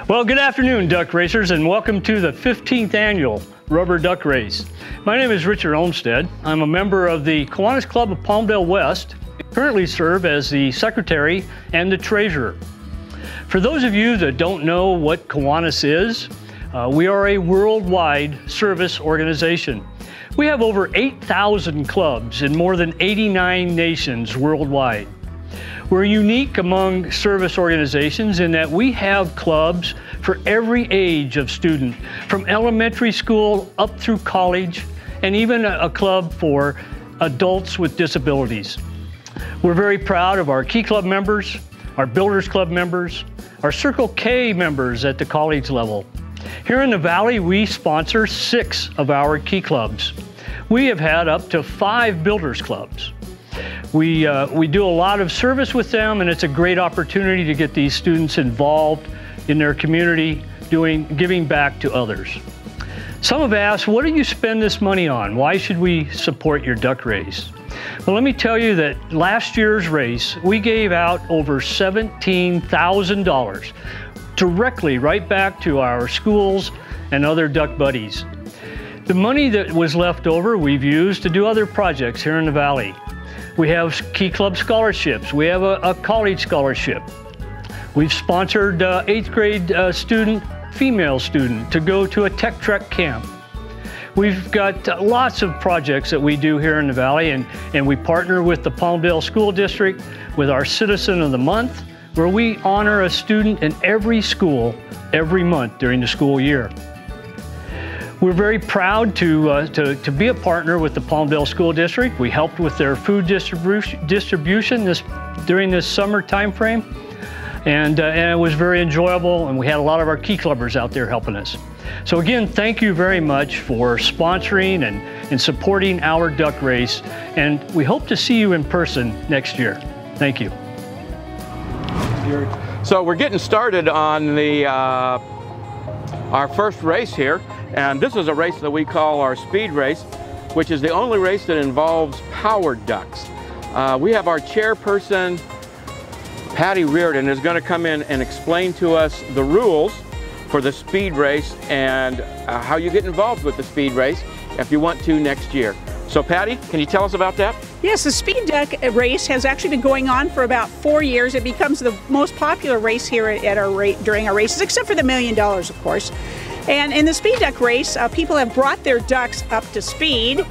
Well, good afternoon, duck racers, and welcome to the 15th annual Rubber Duck Race. My name is Richard Olmsted. I'm a member of the Kiwanis Club of Palmdale West. I currently serve as the secretary and the treasurer. For those of you that don't know what Kiwanis is, we are a worldwide service organization. We have over 8,000 clubs in more than 89 nations worldwide. We're unique among service organizations in that we have clubs for every age of student, from elementary school up through college, and even a club for adults with disabilities. We're very proud of our Key Club members, our Builders Club members, our Circle K members at the college level. Here in the Valley, we sponsor 6 of our Key Clubs. We have had up to 5 Builders Clubs. We do a lot of service with them, and it's a great opportunity to get these students involved in their community, giving back to others. Some have asked, what do you spend this money on? Why should we support your duck race? Well, let me tell you that last year's race, we gave out over $17,000 directly right back to our schools and other duck buddies. The money that was left over, we've used to do other projects here in the Valley. We have Key Club scholarships. We have a college scholarship. We've sponsored 8th grade female student to go to a Tech Trek camp. We've got lots of projects that we do here in the Valley, and we partner with the Palmdale School District with our Citizen of the Month, where we honor a student in every school every month during the school year. We're very proud to be a partner with the Palmdale School District. We helped with their food distribution during this summer time frame, and it was very enjoyable, and we had a lot of our Key Clubbers out there helping us. So again, thank you very much for sponsoring and supporting our duck race, and we hope to see you in person next year. Thank you. So we're getting started on our first race here. And this is a race that we call our speed race, which is the only race that involves powered ducks. We have our chairperson, Patty Reardon, is going to come in and explain to us the rules for the speed race and how you get involved with the speed race if you want to next year. So Patty, can you tell us about that? Yes, the speed duck race has actually been going on for about 4 years. It becomes the most popular race here at during our races, except for the $1 million, of course. And in the speed duck race, people have brought their ducks up to speed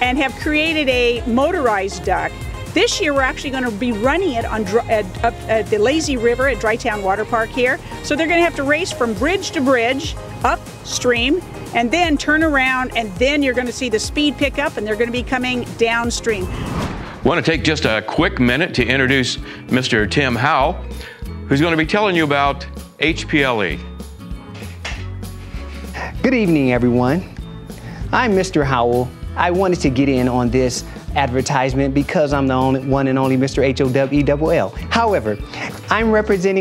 and have created a motorized duck. This year, we're actually going to be running it up at the Lazy River at Drytown Water Park here. So they're going to have to race from bridge to bridge, upstream, and then turn around, and then you're going to see the speed pick up, and they're going to be coming downstream. I want to take just a quick minute to introduce Mr. Tim Howell, who's going to be telling you about HPLE. Good evening, everyone. I'm Mr. Howell. I wanted to get in on this advertisement because I'm the one and only Mr. HOWELL. However, I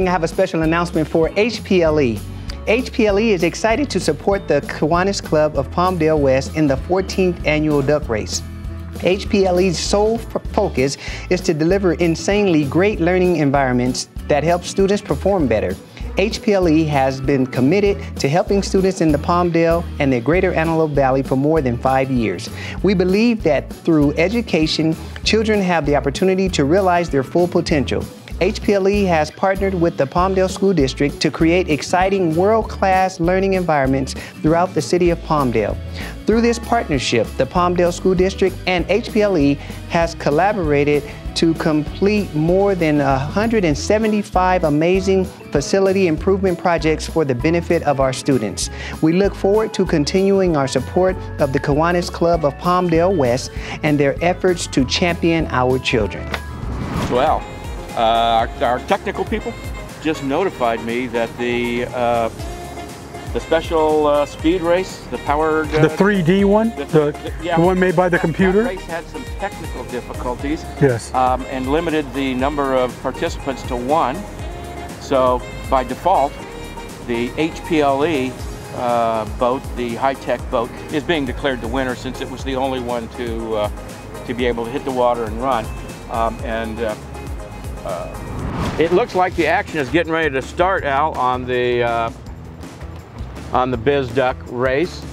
have a special announcement for HPLE. HPLE is excited to support the Kiwanis Club of Palmdale West in the 14th annual duck race. HPLE's sole focus is to deliver insanely great learning environments that help students perform better. HPLE has been committed to helping students in the Palmdale and the greater Antelope Valley for more than 5 years. We believe that through education, children have the opportunity to realize their full potential. HPLE has partnered with the Palmdale School District to create exciting world-class learning environments throughout the city of Palmdale. Through this partnership, the Palmdale School District and HPLE has collaborated to complete more than 175 amazing facility improvement projects for the benefit of our students. We look forward to continuing our support of the Kiwanis Club of Palmdale West and their efforts to champion our children. Well, our technical people just notified me that the special speed race, the powered... the 3D one? The one made by the computer? That race had some technical difficulties. Yes. And limited the number of participants to 1. So by default, the HPLE boat, the high-tech boat, is being declared the winner since it was the only one to be able to hit the water and run. It looks like the action is getting ready to start, Al, on the Biz Duck race.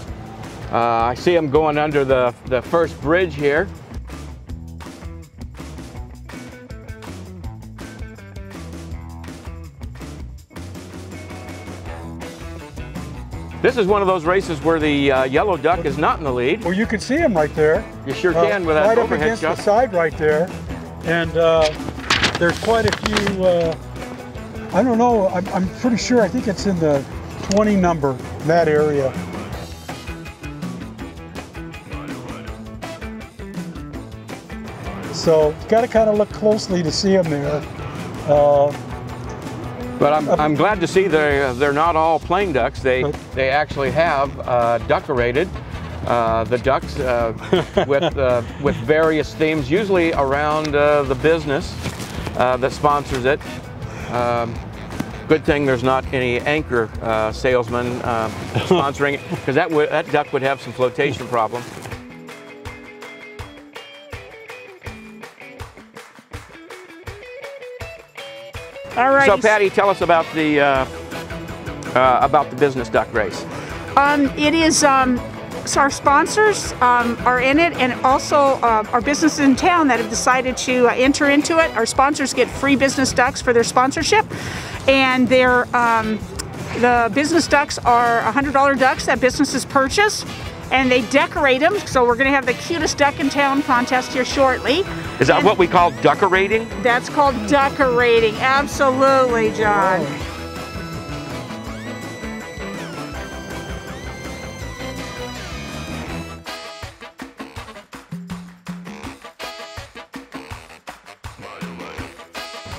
I see them going under the first bridge here. This is one of those races where the yellow duck is not in the lead. Well, you can see him right there. You sure can with that right up overhead against shot. the side right there. And there's quite a few, I don't know, I'm pretty sure, I think it's in the 20 number, that area. So you got to kind of look closely to see them there. But I'm glad to see they're not all plain ducks. They actually have decorated the ducks with various themes, usually around the business that sponsors it. Good thing there's not any anchor salesman sponsoring it, because that duck would have some flotation problems. All right. So Patty, tell us about the business duck race. It is, so our sponsors are in it, and also our businesses in town that have decided to enter into it. Our sponsors get free business ducks for their sponsorship, and the business ducks are $100 ducks that businesses purchase, and they decorate them. So we're going to have the cutest duck in town contest here shortly. Is that what we call decorating? That's called decorating. Absolutely, John. Oh.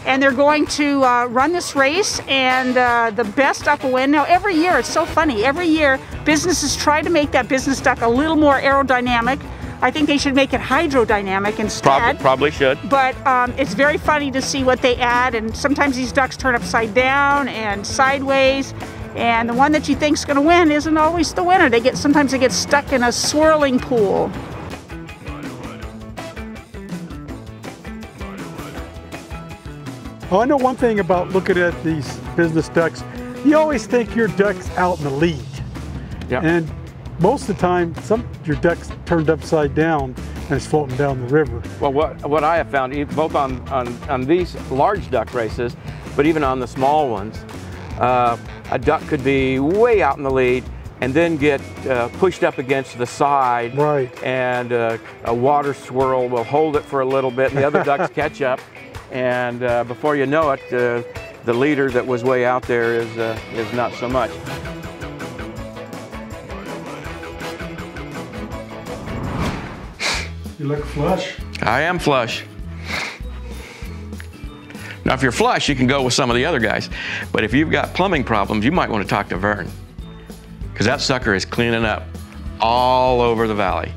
And they're going to run this race, and the best duck will win. Now, every year, it's so funny, every year businesses try to make that business duck a little more aerodynamic. I think they should make it hydrodynamic instead. Probably should. But it's very funny to see what they add, and sometimes these ducks turn upside down and sideways, and the one that you think's going to win isn't always the winner. Sometimes they get stuck in a swirling pool. Well, I know one thing about looking at these business ducks. You always think your duck's out in the lead. Yeah. And most of the time, your duck's turned upside down and it's floating down the river. Well, what I have found, both on these large duck races, but even on the small ones, a duck could be way out in the lead and then get pushed up against the side. Right. And a water swirl will hold it for a little bit, and the other ducks catch up. And before you know it, the leader that was way out there is not so much. You look flush. I am flush. Now, if you're flush, you can go with some of the other guys. But if you've got plumbing problems, you might want to talk to Vern, because that sucker is cleaning up all over the valley.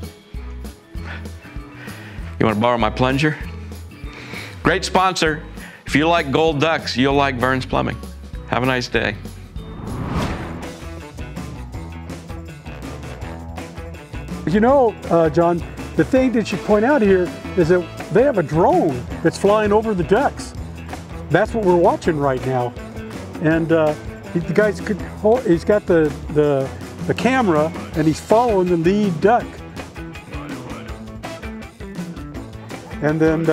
You want to borrow my plunger? Great sponsor. If you like gold ducks, you'll like Vern's Plumbing. Have a nice day. You know, John, the thing that you point out here is that they have a drone that's flying over the ducks. That's what we're watching right now. And the guy's he's got the camera and he's following the lead duck. And then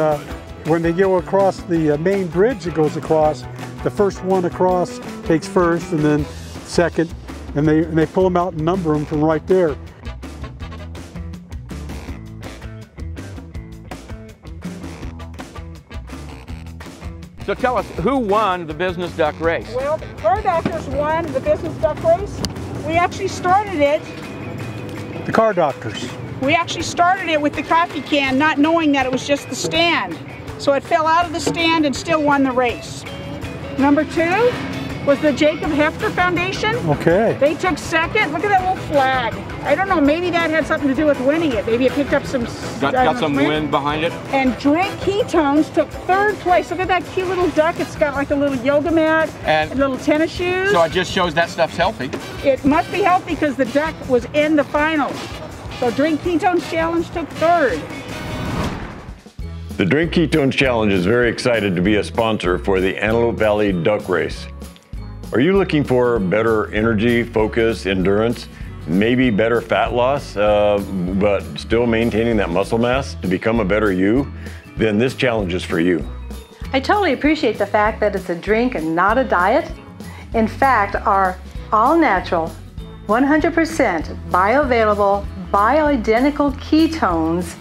when they go across the main bridge that goes across, the first one across takes first and then second, and they pull them out and number them from right there. So tell us, who won the business duck race? Well, the car doctors won the business duck race. We actually started it. The car doctors. We actually started it with the coffee can, not knowing that it was just the stand. So it fell out of the stand and still won the race. Number 2 was the Jacob Hefter Foundation. Okay. They took second. Look at that little flag. I don't know, maybe that had something to do with winning it. Maybe it picked up some... Got some wind behind it. And Drink Ketones took 3rd place. Look at that cute little duck. It's got like a little yoga mat and little tennis shoes. So it just shows that stuff's healthy. It must be healthy because the duck was in the finals. So Drink Ketones Challenge took 3rd. The Drink Ketones Challenge is very excited to be a sponsor for the Antelope Valley Duck Race. Are you looking for better energy, focus, endurance, maybe better fat loss, but still maintaining that muscle mass to become a better you? Then this challenge is for you. I totally appreciate the fact that it's a drink and not a diet. In fact, our all-natural, 100% bioavailable, bioidentical ketones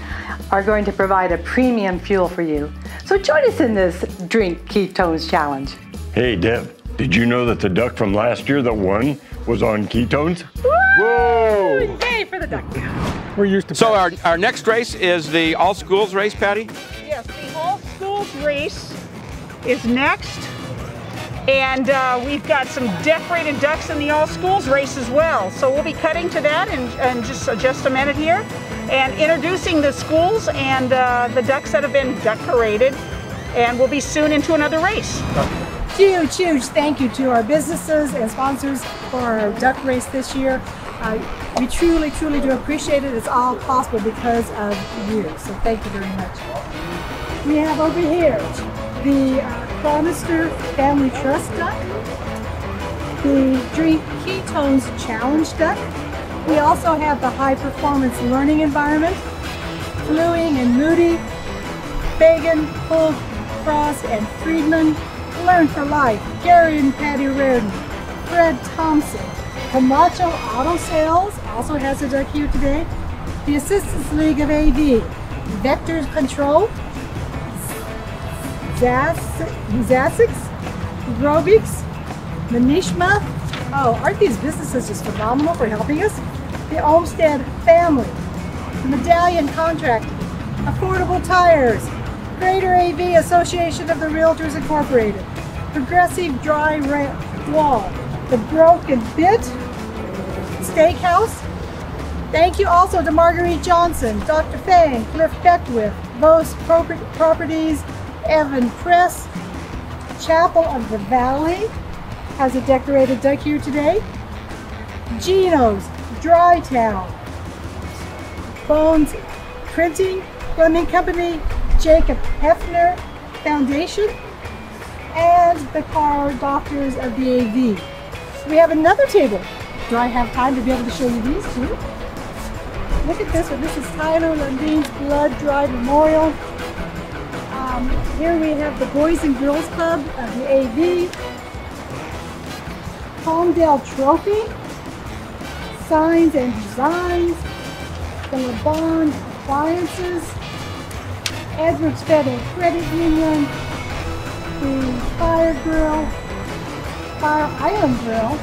are going to provide a premium fuel for you. So join us in this Drink Ketones Challenge. Hey Deb, did you know that the duck from last year that won was on ketones? Woo! Whoa! Yay for the duck. We're used to. So our next race is the all schools race, Patty? Yes, the all schools race is next. And we've got some decorated ducks in the all schools race as well. So we'll be cutting to that in just a minute here and introducing the schools and the ducks that have been decorated. And we'll be soon into another race. Huge thank you to our businesses and sponsors for our duck race this year. We truly do appreciate it. It's all possible because of you. So thank you very much. We have over here the Cronister Family Trust duck, the Drink Ketones Challenge duck. We also have the High Performance Learning Environment, Fluing and Moody, Fagan, Full Frost, and Friedman, Learn for Life, Gary and Patty Reardon, Fred Thompson, Camacho Auto Sales also has a duck here today, the Assistance League of AV, Vector Control, Zasix, Robics, Manishma. Oh, aren't these businesses just phenomenal for helping us? The Olmsted Family, the Medallion Contracting, Affordable Tires, Greater AV Association of the Realtors Incorporated, Progressive Dry Wall, the Broken Bit, Steakhouse. Thank you also to Marguerite Johnson, Dr. Fang, Cliff Beckwith, Bose Properties, Evan Press, Chapel of the Valley has a decorated duck here today. Geno's Dry Town, Bones Printing, Fleming Company, Jacob Hefner Foundation, and the Car Doctors of the AV. We have another table. Do I have time to be able to show you these too? Look at this one. This is Tyler Lundine's Blood Drive Memorial. Here we have the Boys and Girls Club of the AV, Palmdale Trophy, Signs and Designs, the LeBond Appliances, Edwards Federal Credit Union, the Fire Island Grill,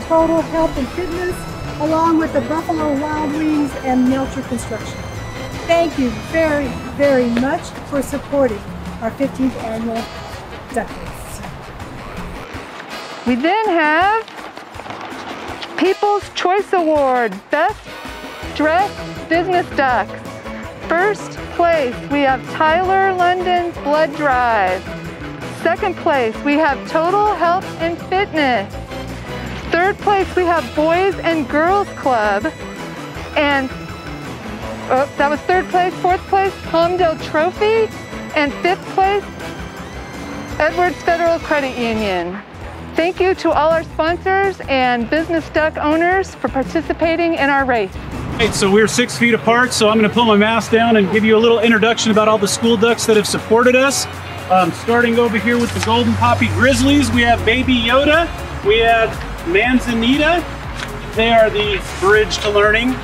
Total Health and Fitness, along with the Buffalo Wild Wings and Melcher Construction. Thank you very much for supporting our 15th annual duck race. We then have People's Choice Award, Best Dressed Business Ducks. First place, we have Tyler London's Blood Drive. Second place, we have Total Health and Fitness. Third place, we have Boys and Girls Club. And that was third place. Fourth place, Palmdale Trophy. And fifth place, Edwards Federal Credit Union. Thank you to all our sponsors and business duck owners for participating in our race. Right, so we're 6 feet apart, so I'm going to pull my mask down and give you a little introduction about all the school ducks that have supported us. Starting over here with the Golden Poppy Grizzlies, we have Baby Yoda, we have Manzanita, they are the bridge to learning,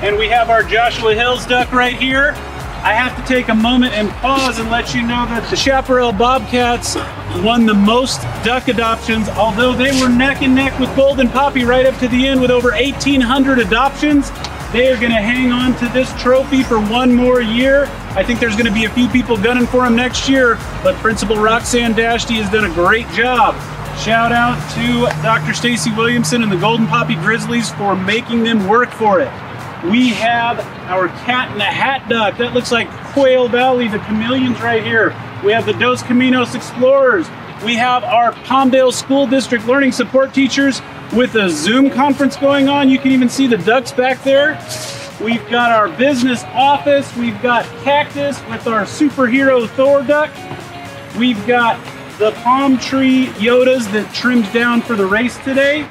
and we have our Joshua Hills duck right here. I have to take a moment and pause and let you know that the Chaparral Bobcats won the most duck adoptions, although they were neck and neck with Golden Poppy right up to the end with over 1,800 adoptions. They are going to hang on to this trophy for one more year. I think there's going to be a few people gunning for them next year, but Principal Roxanne Dashty has done a great job. Shout out to Dr. Stacy Williamson and the Golden Poppy Grizzlies for making them work for it. We have our Cat in the Hat duck. That looks like Quail Valley, the chameleons right here. We have the Dos Caminos Explorers. We have our Palmdale School District Learning Support Teachers with a Zoom conference going on. You can even see the ducks back there. We've got our business office. We've got Cactus with our superhero Thor duck. We've got the palm tree Yodas that trimmed down for the race today.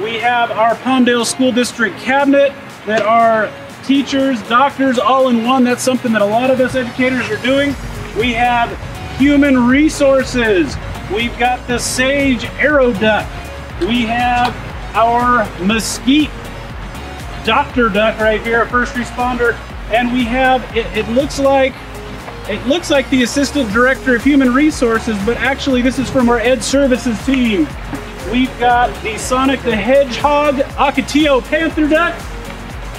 We have our Palmdale School District cabinet that are teachers, doctors, all in one. That's something that a lot of us educators are doing. We have human resources. We've got the Sage Arrow Duck. We have our Mesquite Doctor Duck right here, a first responder. And we have, it looks like the Assistant Director of Human Resources, but actually this is from our Ed Services team. We've got the Sonic the Hedgehog Ocotillo Panther Duck.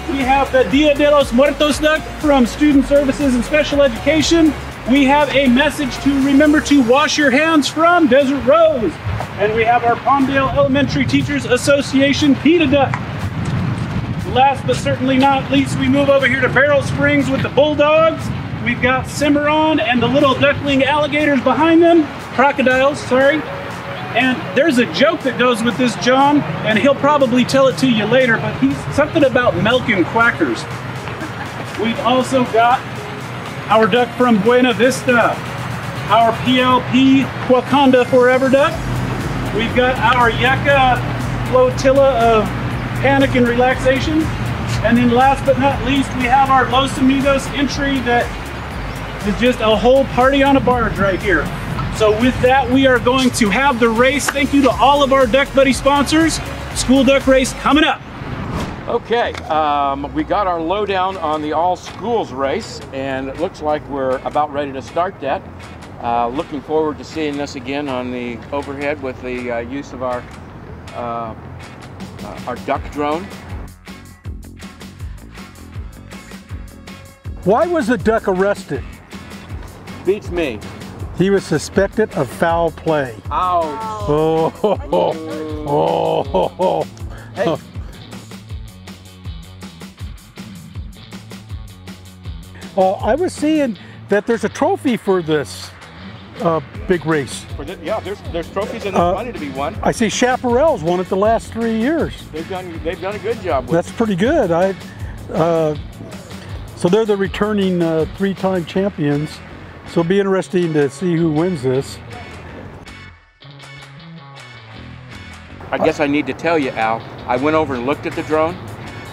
We have the Dia de los Muertos Duck from Student Services and Special Education. We have a message to remember to wash your hands from Desert Rose. And we have our Palmdale Elementary Teachers Association PETA Duck. Last but certainly not least, we move over here to Barrel Springs with the Bulldogs. We've got Cimarron and the little duckling alligators behind them. Crocodiles, sorry. And there's a joke that goes with this, John, and he'll probably tell it to you later, but he's something about milk and quackers. We've also got our duck from Buena Vista, our PLP Wakanda Forever duck. We've got our Yucca flotilla of panic and relaxation. And then last but not least, we have our Los Amigos entry that is just a whole party on a barge right here. So with that, we are going to have the race. Thank you to all of our Duck Buddy sponsors. School Duck Race coming up. Okay, we got our lowdown on the all schools race, and it looks like we're about ready to start that. Looking forward to seeing this again on the overhead with the use of our duck drone. Why was the duck arrested? Beats me. He was suspected of foul play. Ouch. Oh, oh, oh, oh. Hey. I was seeing that there's a trophy for this big race. Yeah, there's trophies and there's money to be won. I see Chaparral's won it the last 3 years. They've done a good job with That's pretty good. So they're the returning 3-time champions. So it'll be interesting to see who wins this. I guess I need to tell you, Al, I went over and looked at the drone,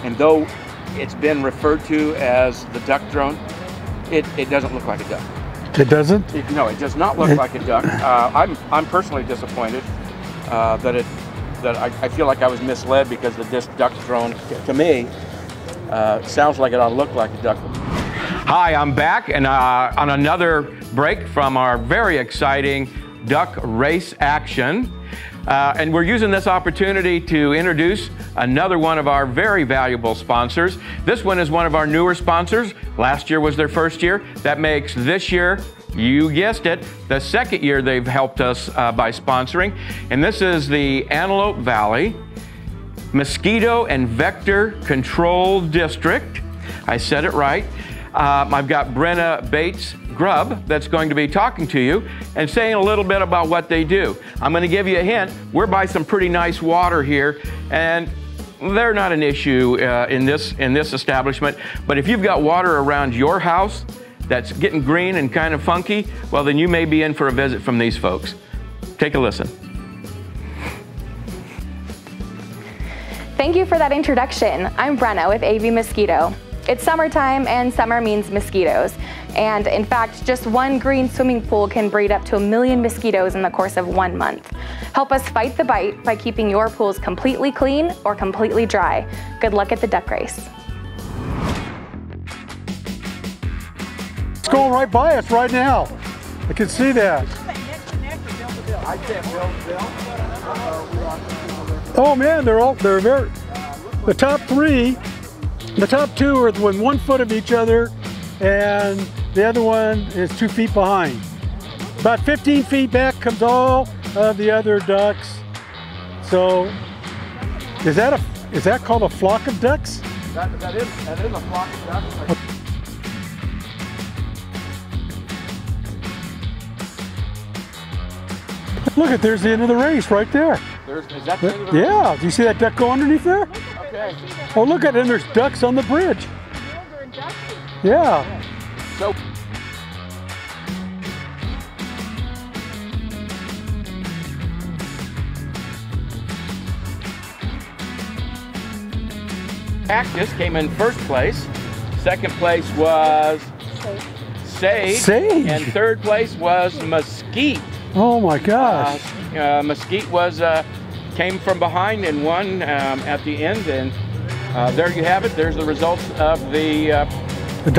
and though it's been referred to as the duck drone, it doesn't look like a duck. It doesn't? No, it does not look like a duck. I'm personally disappointed that I feel like I was misled because this duck drone, to me, sounds like it ought to look like a duck. Hi, I'm back and on another break from our very exciting duck race action. And we're using this opportunity to introduce another one of our very valuable sponsors. This one is one of our newer sponsors. Last year was their first year. That makes this year, you guessed it, the second year they've helped us by sponsoring. And this is the Antelope Valley Mosquito and Vector Control District. I said it right. I've got Brenna Bates Grubb that's going to be talking to you and saying a little bit about what they do. I'm going to give you a hint. We're by some pretty nice water here, and they're not an issue in this establishment. But if you've got water around your house that's getting green and kind of funky, well, then you may be in for a visit from these folks. Take a listen. Thank you for that introduction. I'm Brenna with AV Mosquito. It's summertime and summer means mosquitoes. And in fact, just one green swimming pool can breed up to 1 million mosquitoes in the course of 1 month. Help us fight the bite by keeping your pools completely clean or completely dry. Good luck at the duck race. It's going right by us right now. I can see that. Oh man, they're very, the top three. The top two are within 1 foot of each other, and the other one is 2 feet behind. About 15 feet back comes all of the other ducks. So, is that called a flock of ducks? That is a flock of ducks. Look at, there's the end of the race right there. Is that the end of the race? Yeah, do you see that duck go underneath there? Okay. Oh, look at it, and there's ducks on the bridge. Yeah. So Cactus came in first place. Second place was Sage. And third place was Mesquite. Oh my gosh. Mesquite was came from behind and won at the end, and there you have it. There's the results of the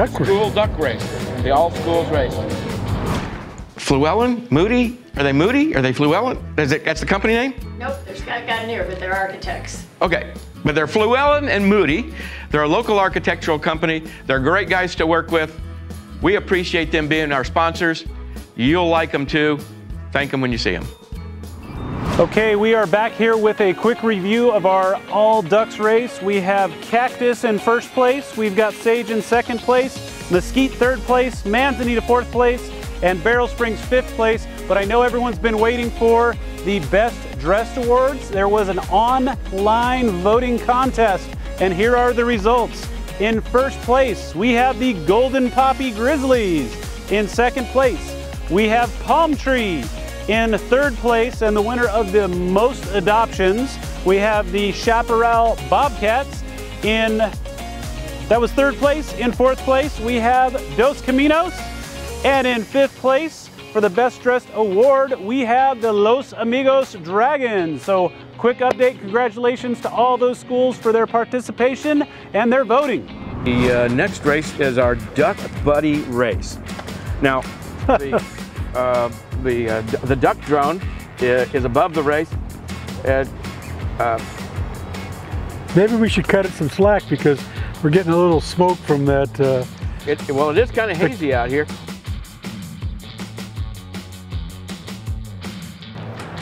school duck race, the all schools race. Fluellen? Moody? Are they Moody? Are they Fluellen? That's the company name? Nope, there's got an ear, but they're architects. Okay, but they're Fluellen and Moody. They're a local architectural company. They're great guys to work with. We appreciate them being our sponsors. You'll like them too. Thank them when you see them. Okay, we are back here with a quick review of our all ducks race. We have Cactus in first place. We've got Sage in second place, Mesquite third place, Manzanita fourth place, and Barrel Springs fifth place. But I know everyone's been waiting for the Best Dressed Awards. There was an online voting contest, and here are the results. In first place, we have the Golden Poppy Grizzlies. In second place, we have Palm Tree. In third place, and the winner of the most adoptions, we have the Chaparral Bobcats. That was third place. In fourth place, we have Dos Caminos. And in fifth place, for the Best Dressed Award, we have the Los Amigos Dragons. So quick update, congratulations to all those schools for their participation and their voting. The next race is our Duck Buddy race. Now, the duck drone is above the race. Maybe we should cut it some slack because we're getting a little smoke from that. Well, it is kind of hazy out here.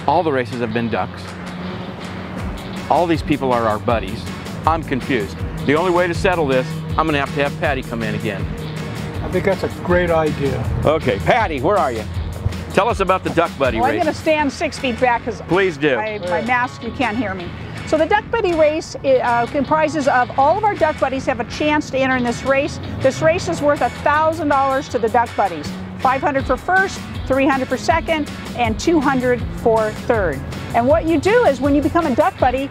All the races have been ducks. All these people are our buddies. I'm confused. The only way to settle this, I'm gonna have to have Patty come in again. I think that's a great idea. Okay, Patty, where are you? Tell us about the Duck Buddy race. I'm going to stand 6 feet back because please do. My mask, you can't hear me. So the Duck Buddy race comprises of all of our Duck Buddies have a chance to enter in this race. This race is worth $1,000 to the Duck Buddies. $500 for first, $300 for second, and $200 for third. And what you do is when you become a Duck Buddy,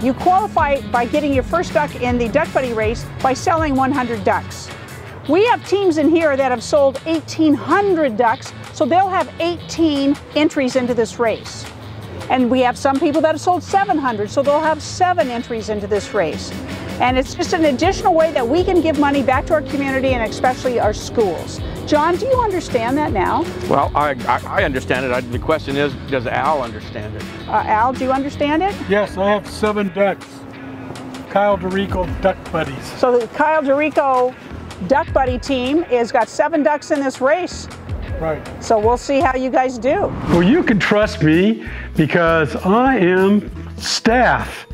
you qualify by getting your first duck in the Duck Buddy race by selling 100 ducks. We have teams in here that have sold 1,800 ducks, so they'll have 18 entries into this race. And we have some people that have sold 700, so they'll have 7 entries into this race. And it's just an additional way that we can give money back to our community and especially our schools. John, do you understand that now? Well, I understand it. The question is, does Al understand it? Al, do you understand it? Yes, I have 7 ducks. Kyle DeRico Duck Buddies. So the Kyle DeRico Duck Buddy team has got 7 ducks in this race. Right. So we'll see how you guys do. Well, you can trust me because I am staff.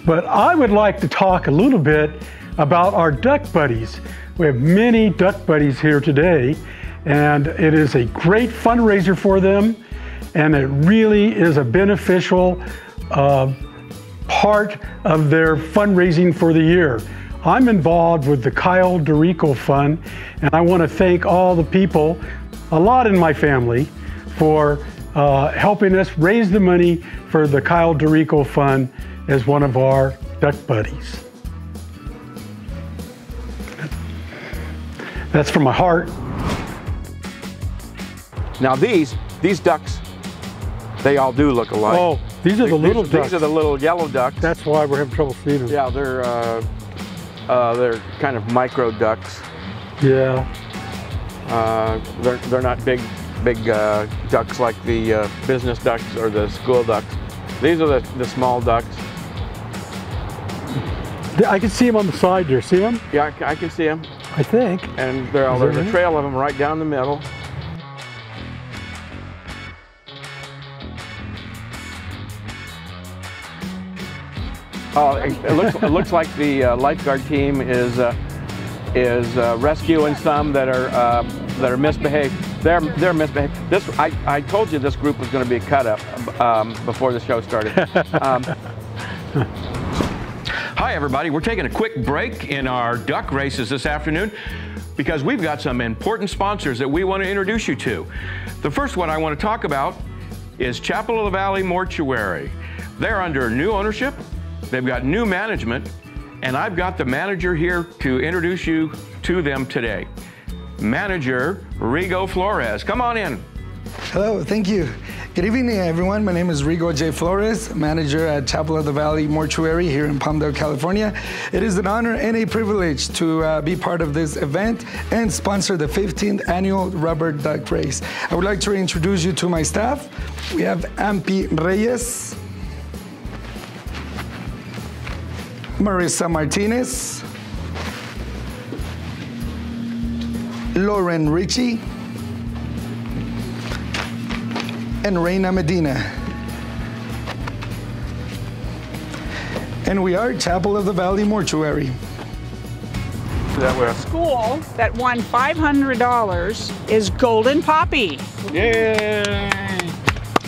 But I would like to talk a little bit about our Duck Buddies. We have many Duck Buddies here today, and it is a great fundraiser for them, and it really is a beneficial part of their fundraising for the year. I'm involved with the Kyle DeRico Fund, and I want to thank all the people, a lot in my family, for helping us raise the money for the Kyle DeRico Fund as one of our Duck Buddies. That's from my heart. Now these ducks, they all do look alike. Oh, these are the little ducks. These are the little yellow ducks. That's why we're having trouble seeing them. Yeah, they're kind of micro ducks. Yeah. They're not big ducks like the business ducks or the school ducks. These are the small ducks. I can see them on the side there. See them? Yeah, I can see them. I think. And there's a trail of them right down the middle. Oh, it looks like the lifeguard team is rescuing some that are misbehaved. They're misbehaved. I told you this group was going to be cut up before the show started. Hi everybody, we're taking a quick break in our duck races this afternoon. because we've got some important sponsors that we want to introduce you to. The first one I want to talk about is Chapel of the Valley Mortuary. They're under new ownership, they've got new management, and I've got the manager here to introduce you to them today. Manager Rigo Flores, come on in. Hello, thank you. Good evening, everyone. My name is Rigo J. Flores, manager at Chapel of the Valley Mortuary here in Palmdale, California. It is an honor and a privilege to be part of this event and sponsor the 15th annual Rubber Duck Race. I would like to introduce you to my staff. We have Ampi Reyes, Marissa Martinez, Lauren Ritchie, and Reina Medina. And we are Chapel of the Valley Mortuary. The school that won $500 is Golden Poppy. Yay!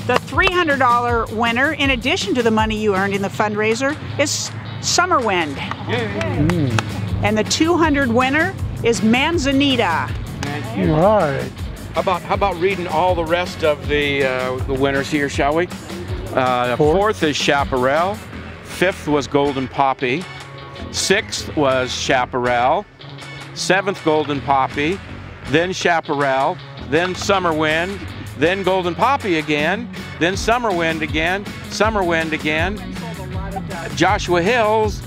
The $300 winner, in addition to the money you earned in the fundraiser, is Summer Wind. Yay! And the 200 winner is Manzanita. Right. How about reading all the rest of the winners here, shall we? Fourth is Chaparral. Fifth was Golden Poppy. Sixth was Chaparral. Seventh, Golden Poppy. Then Chaparral. Then Summer Wind. Then Golden Poppy again. Then Summer Wind again. Summer Wind again. Joshua Hills.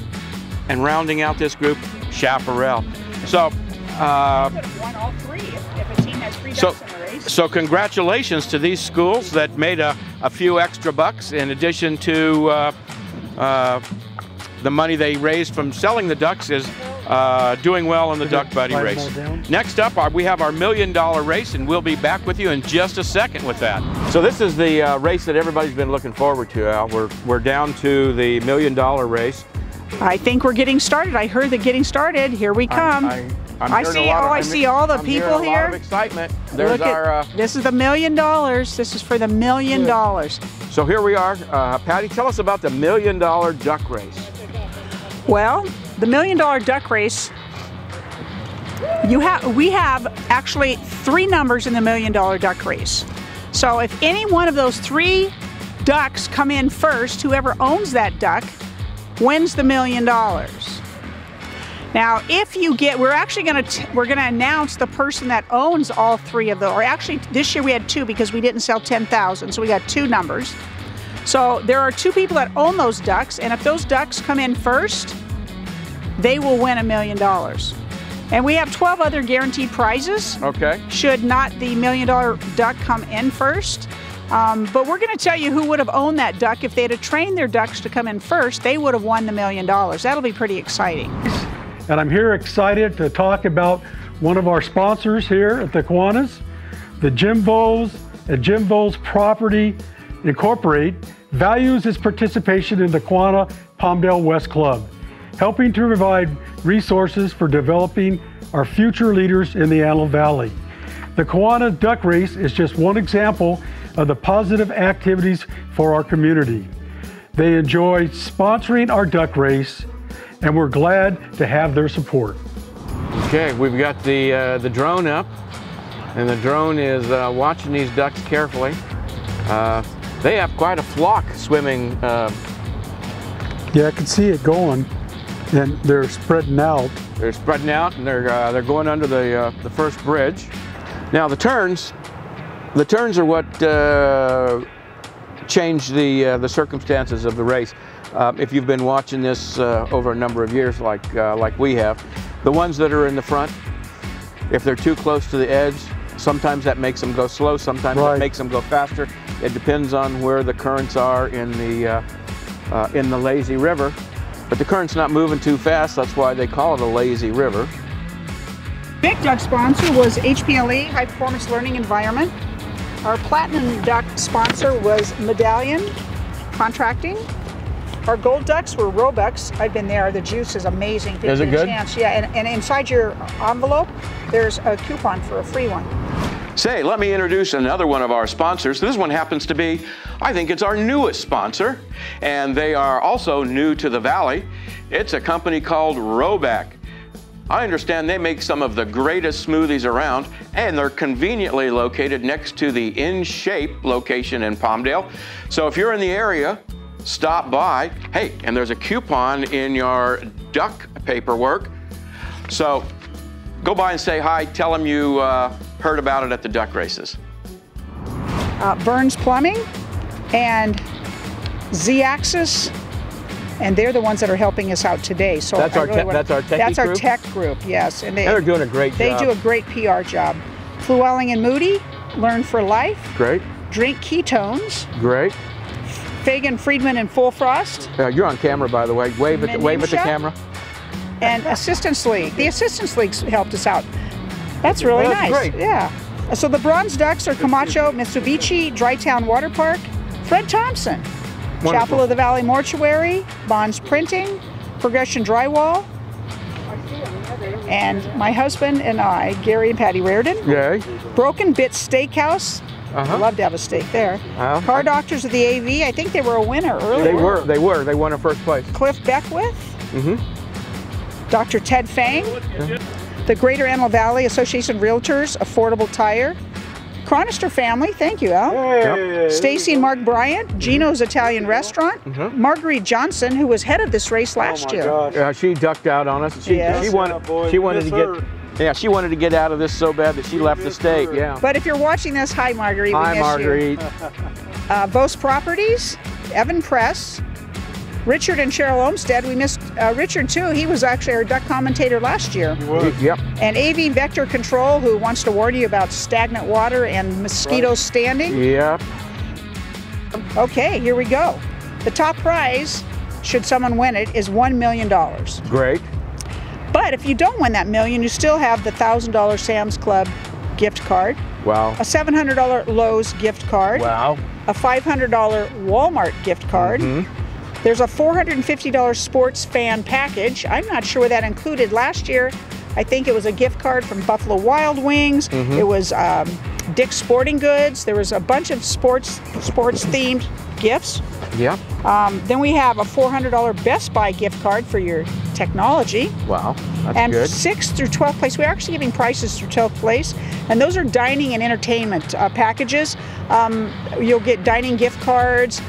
And rounding out this group, Chaparral. So, won all three if a team has 3 ducks in the race. So congratulations to these schools that made a few extra bucks in addition to the money they raised from selling the ducks is doing well in the Duck Buddy race. Next up, we have our $1 million race, and we'll be back with you in just a second with that. So this is the race that everybody's been looking forward to, Al. We're down to the $1 million race. I think we're getting started. I heard that getting started. Here we come. I see all the people here. A lot of excitement. There's this is the $1 million. This is for the $1 million. So here we are. Patty, tell us about the $1 million duck race. Well, the $1 million duck race, we have actually 3 numbers in the $1 million duck race. So if any one of those 3 ducks come in first, whoever owns that duck wins the $1 million. Now, if you get, we're gonna announce the person that owns all 3 of those. Or actually, this year we had 2 because we didn't sell 10,000, so we got 2 numbers. So there are 2 people that own those ducks, and if those ducks come in first, they will win $1 million. And we have 12 other guaranteed prizes. Okay. Should not the $1 million duck come in first. But we're going to tell you who would have owned that duck. If they'd have trained their ducks to come in first, they would have won the $1 million. That'll be pretty exciting. And I'm here excited to talk about one of our sponsors here at the Kiwanis, the Jim Vos at Jim Vos Property Incorporate values its participation in the Kiwanis Palmdale West Club, helping to provide resources for developing our future leaders in the Antelope Valley. The Kiwanis Duck Race is just one example of the positive activities for our community. They enjoy sponsoring our duck race, and we're glad to have their support. Okay, we've got the drone up, and the drone is watching these ducks carefully. They have quite a flock swimming. Yeah, I can see it going, and they're spreading out. They're spreading out, and they're going under the first bridge. Now the turns are what change the circumstances of the race. If you've been watching this over a number of years like we have, the ones that are in the front, if they're too close to the edge, sometimes that makes them go slow, sometimes that makes them go faster. It depends on where the currents are in the lazy river. But the current's not moving too fast, that's why they call it a lazy river. Big duck sponsor was HPLE, High Performance Learning Environment. Our platinum duck sponsor was Medallion Contracting. Our gold ducks were Roebucks. I've been there. The juice is amazing. Is it good? Yeah, and inside your envelope, there's a coupon for a free one. Say, let me introduce another one of our sponsors. This one happens to be, I think it's our newest sponsor, and they are also new to the Valley. It's a company called Roebuck. I understand they make some of the greatest smoothies around, and they're conveniently located next to the In Shape location in Palmdale. So if you're in the area, stop by. Hey, and there's a coupon in your duck paperwork. So go by and say hi, tell them you heard about it at the duck races. Burns Plumbing and Z-Axis, and they're the ones that are helping us out today. So that's our tech group, yes. And they're doing a great job. They do a great PR job. Llewellyn and Moody, Learn for Life. Great. Drink Ketones. Great. Fagan Friedman and Full Frost. You're on camera, by the way. Wave at the camera. And Assistance League. The Assistance League's helped us out. That's really nice. Great. Yeah. So the bronze ducks are Camacho, Mitsubishi, Drytown Water Park, Fred Thompson, Wonderful. Chapel of the Valley Mortuary, Bonds Printing, Progression Drywall, and my husband and I, Gary and Patty Reardon. Yay. Broken Bits Steakhouse. I'd love to have a steak there. Car Doctors of the AV. I think they were a winner earlier. They were. They won in first place. Cliff Beckwith. Dr. Ted Fang. The Greater Antelope Valley Association of Realtors, Affordable Tire. Chronister family, thank you, Al. Hey. Stacy and Mark Bryant, Gino's Italian Restaurant. Marguerite Johnson, who was head of this race last year. Yeah, she ducked out on us. She wanted to get out of this so bad that she left the state. Yeah. But if you're watching this, hi Marguerite. Hi Marguerite. Vos Properties, Evan Press, Richard and Cheryl Olmstead. We missed Richard too. He was actually our duck commentator last year. He was. Yep. And AV Vector Control, who wants to warn you about stagnant water and mosquitoes standing. Yeah. Okay, here we go. The top prize, should someone win it, is $1 million. Great. But if you don't win that million, you still have the $1,000 Sam's Club gift card. Wow. A $700 Lowe's gift card. Wow. A $500 Walmart gift card. There's a $450 sports fan package. I'm not sure what that included. Last year, I think it was a gift card from Buffalo Wild Wings. It was Dick's Sporting Goods. There was a bunch of sports themed gifts. Yeah. Then we have a $400 Best Buy gift card for your technology. Wow, that's and good. 6th through 12th place, we're actually giving prices through 12th place, and those are dining and entertainment packages. You'll get dining gift cards.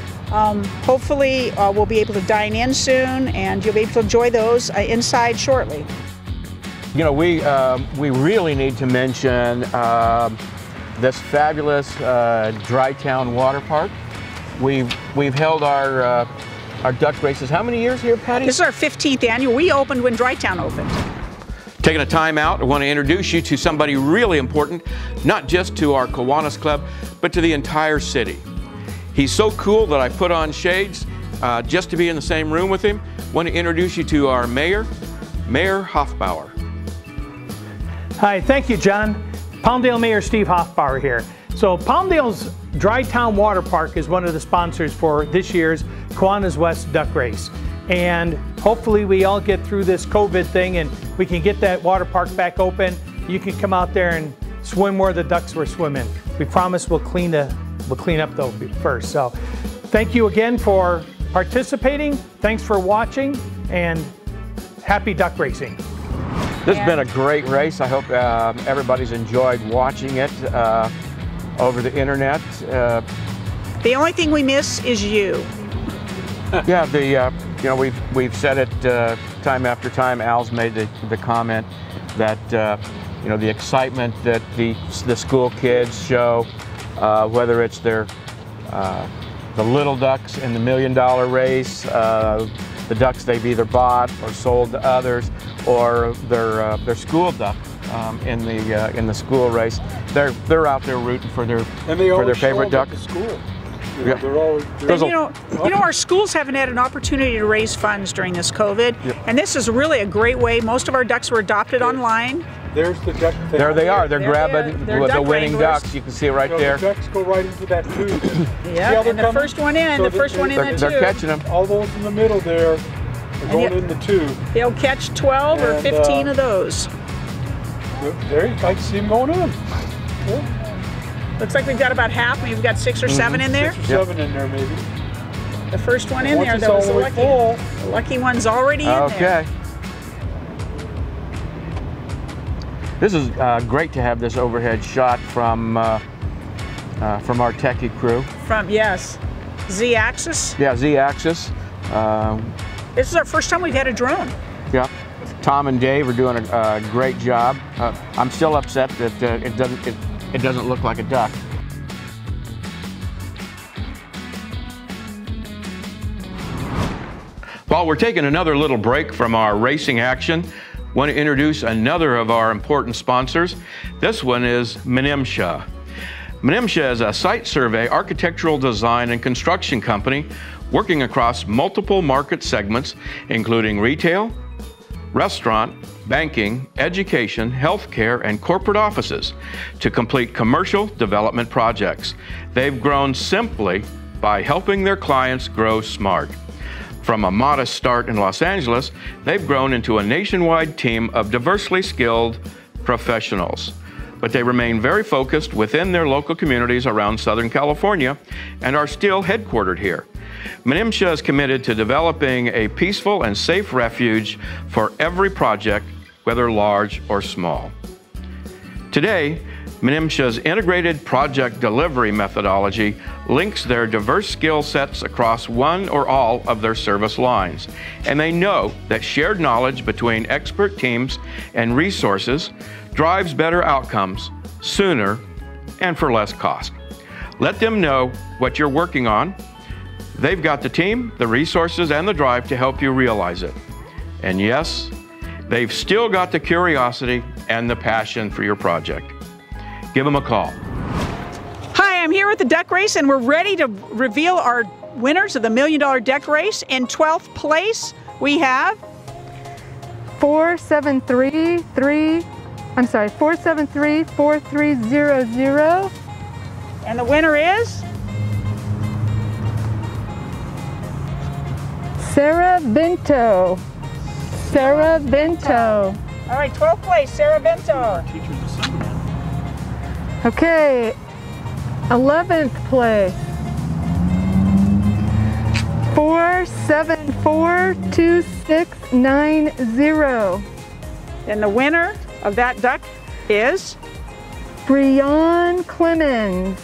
Hopefully we'll be able to dine in soon, and you'll be able to enjoy those inside shortly. You know, we really need to mention this fabulous Drytown Water Park. We've held our duck races. How many years here, Patty? This is our 15th annual. We opened when Drytown opened. Taking a time out, I want to introduce you to somebody really important, not just to our Kiwanis Club, but to the entire city. He's so cool that I put on shades just to be in the same room with him. I want to introduce you to our mayor, Mayor Hoffbauer. Hi, thank you, John. Palmdale Mayor Steve Hoffbauer here. So Palmdale's Drytown Water Park is one of the sponsors for this year's Kiwanis West Duck Race. And hopefully we all get through this COVID thing and we can get that water park back open. You can come out there and swim where the ducks were swimming. We promise we'll clean up though first. So thank you again for participating. Thanks for watching, and happy duck racing. This has been a great race. I hope everybody's enjoyed watching it over the internet. The only thing we miss is you. Yeah, you know, we've said it time after time. Al's made the comment that you know, the excitement that the school kids show, whether it's their the little ducks in the $1 million race, the ducks they've either bought or sold to others, or their school duck in the school race. They're out there rooting for their favorite duck. School. Yeah. They're always, You know, our schools haven't had an opportunity to raise funds during this COVID, and this is really a great way. Most of our ducks were adopted online. There's the duck thing. There they are. They're grabbing the winning ducks. You can see it right there. The ducks go right into that tube. Yeah, and the first one in, the first one in the tube. They're catching them. All those in the middle there are going in the tube. They'll catch 12 or 15 of those. There, I can see them going in. Yeah. Looks like we've got about half. We've got 6 or 7 in there. 6 or 7 in there, maybe. The first one in there, though, is the lucky one's already in there. Okay. This is great to have this overhead shot from our techie crew. From, yes, Z-axis. Yeah, Z-axis. This is our first time we've had a drone. Yeah. Tom and Dave are doing a great job. I'm still upset that it doesn't look like a duck. While we're taking another little break from our racing action, I want to introduce another of our important sponsors. This one is Menimsha. Menimsha is a site survey, architectural design, and construction company working across multiple market segments, including retail, restaurant, banking, education, healthcare, and corporate offices to complete commercial development projects. They've grown simply by helping their clients grow smart. From a modest start in Los Angeles, they've grown into a nationwide team of diversely skilled professionals. But they remain very focused within their local communities around Southern California and are still headquartered here. Menimsha is committed to developing a peaceful and safe refuge for every project, whether large or small. Today, Menimsha's integrated project delivery methodology links their diverse skill sets across one or all of their service lines, and they know that shared knowledge between expert teams and resources drives better outcomes sooner and for less cost. Let them know what you're working on. They've got the team, the resources, and the drive to help you realize it. And yes, they've still got the curiosity and the passion for your project. Give them a call. Hi, I'm here with the duck race, and we're ready to reveal our winners of the $1 Million Duck Race. In 12th place, we have 4734300. And the winner is Sarah Bento. Sarah Bento. All right, 12th place, Sarah Bento. Okay, 11th place. 4742690. And the winner of that duck is Breon Clemens.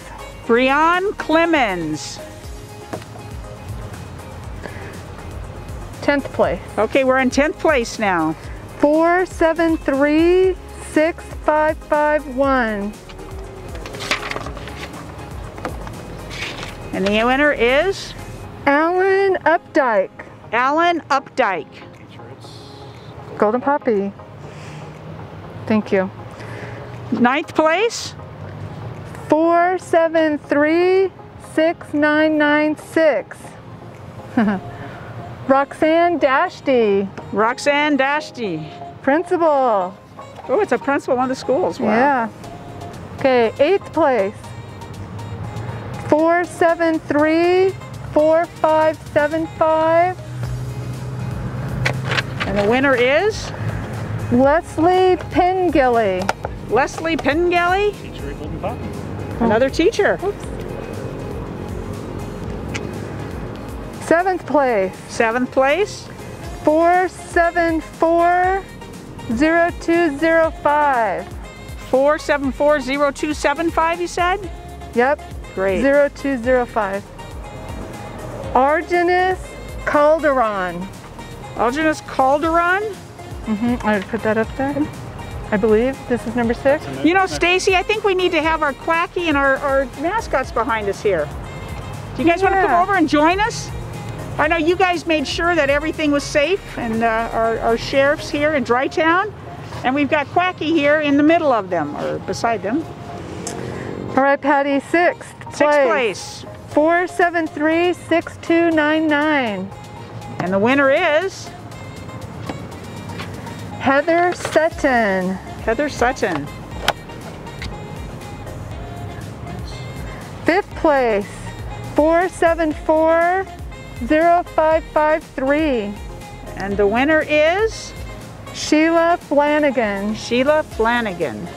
Breon Clemens. 10th place. Okay, we're in 10th place now. 4736551. And the winner is Alan Updike. Alan Updike. Golden Poppy. Thank you. 9th place 4736996. Roxanne Dashty. Roxanne Dashty. Principal. Oh, it's a principal of one of the schools. Wow. Yeah. Okay, 8th place. 4734575. And the winner is Leslie Pengilly. Leslie Pengilly. Teacher at Golden Poppy. Another teacher. Oops. 7th place. 7th place 4740205. 4740275, you said? Yep. Great. 0205. Argenis Calderon. Argenis Calderon. I would put that up there. I believe this is number 6. You know, Stacy, I think we need to have our Quacky and our mascots behind us here. Do you guys want to come over and join us? I know you guys made sure that everything was safe, and our sheriff's here in Dry Town, and we've got Quacky here in the middle of them, or beside them. All right, Patty, 6th place. 4736299. And the winner is Heather Sutton. Heather Sutton. 5th place, 4740553. And the winner is Sheila Flanagan. Sheila Flanagan.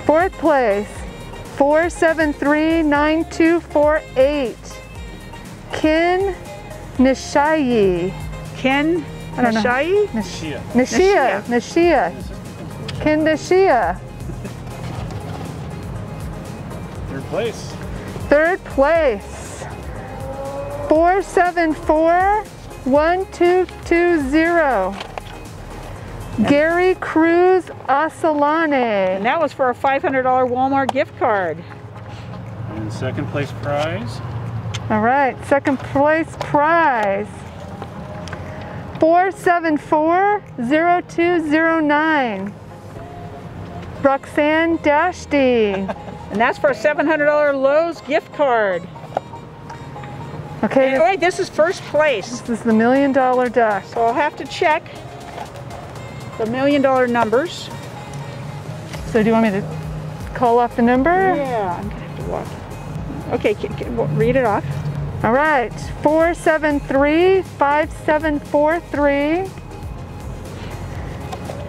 4th place, 4739248. Ken Nishayi. Ken I don't know. Nashia? Nashia. Kindashia. Third place. Third place. 474-1220. Gary Cruz Asalane. And that was for a $500 Walmart gift card. And second place prize. All right, second place prize. 474-0209. Roxanne Dashty. And that's for a $700 Lowe's gift card. Okay. And wait, this is first place. This is the $1 million duck. So I'll have to check the $1 million numbers. So do you want me to call off the number? Yeah, I'm gonna have to walk. Okay, read it off. All right, 473-5743.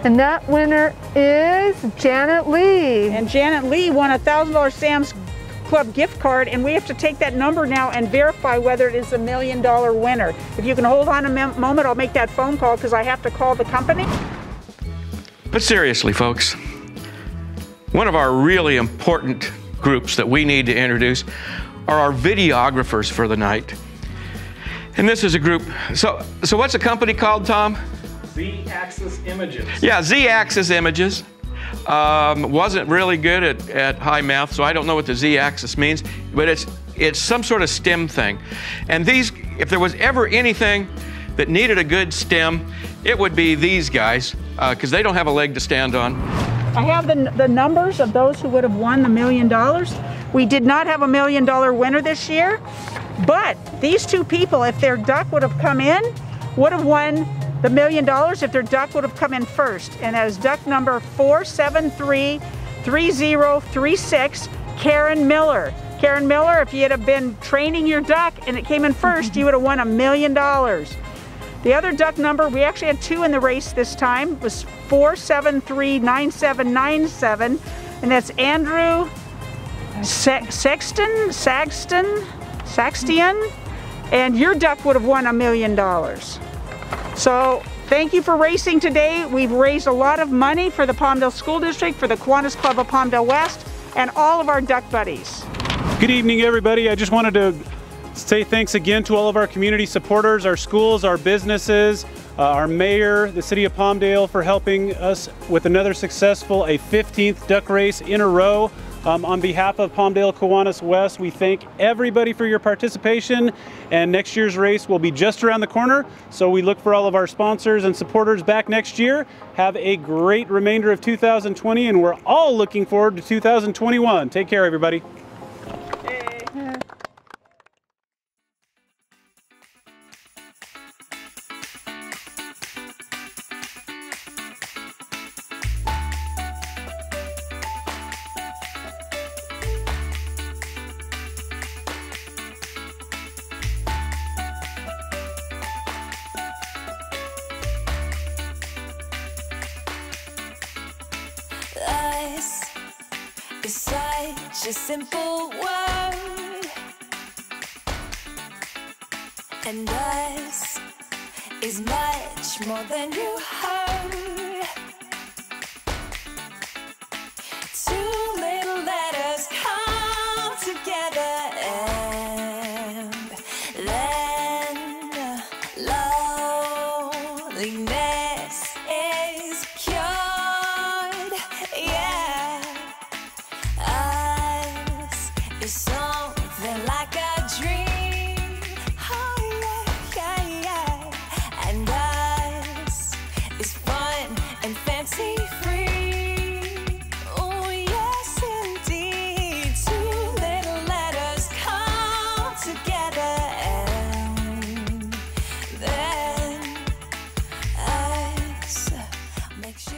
And that winner is Janet Lee. And Janet Lee won a $1,000 Sam's Club gift card, and we have to take that number now and verify whether it is a $1 million winner. If you can hold on a moment, I'll make that phone call because I have to call the company. But seriously, folks, one of our really important groups that we need to introduce are our videographers for the night. And this is a group, so what's a company called, Tom? Z-Axis Images. Yeah, Z-Axis Images. Wasn't really good at high math, so I don't know what the Z-axis means, but it's some sort of stem thing. And these, if there was ever anything that needed a good stem, it would be these guys, because they don't have a leg to stand on. I have the numbers of those who would have won the $1 million. We did not have a $1 million winner this year, but these two people, if their duck would have come in, would have won the $1 million if their duck would have come in first. And that is duck number 4733036, Karen Miller. Karen Miller, if you had been training your duck and it came in first, you would have won $1 million. The other duck number, we actually had two in the race this time, was 4739797, and that's Andrew Saxton, and your duck would have won $1 million. So thank you for racing today. We've raised a lot of money for the Palmdale School District, for the Kiwanis Club of Palmdale West, and all of our duck buddies. Good evening, everybody. I just wanted to say thanks again to all of our community supporters, our schools, our businesses, our mayor, the city of Palmdale for helping us with another successful, a 15th duck race in a row. On behalf of Palmdale Kiwanis West, we thank everybody for your participation, and next year's race will be just around the corner, so we look for all of our sponsors and supporters back next year. Have a great remainder of 2020, and we're all looking forward to 2021. Take care, everybody. It's such a simple word, and us is much more than you heard. Two little letters come together, and then loneliness is cured. Yeah. Us is something like a dream. Oh yeah, yeah, yeah. And us is fun and fancy free. Oh yes indeed. Two little letters come together, and then us makes you.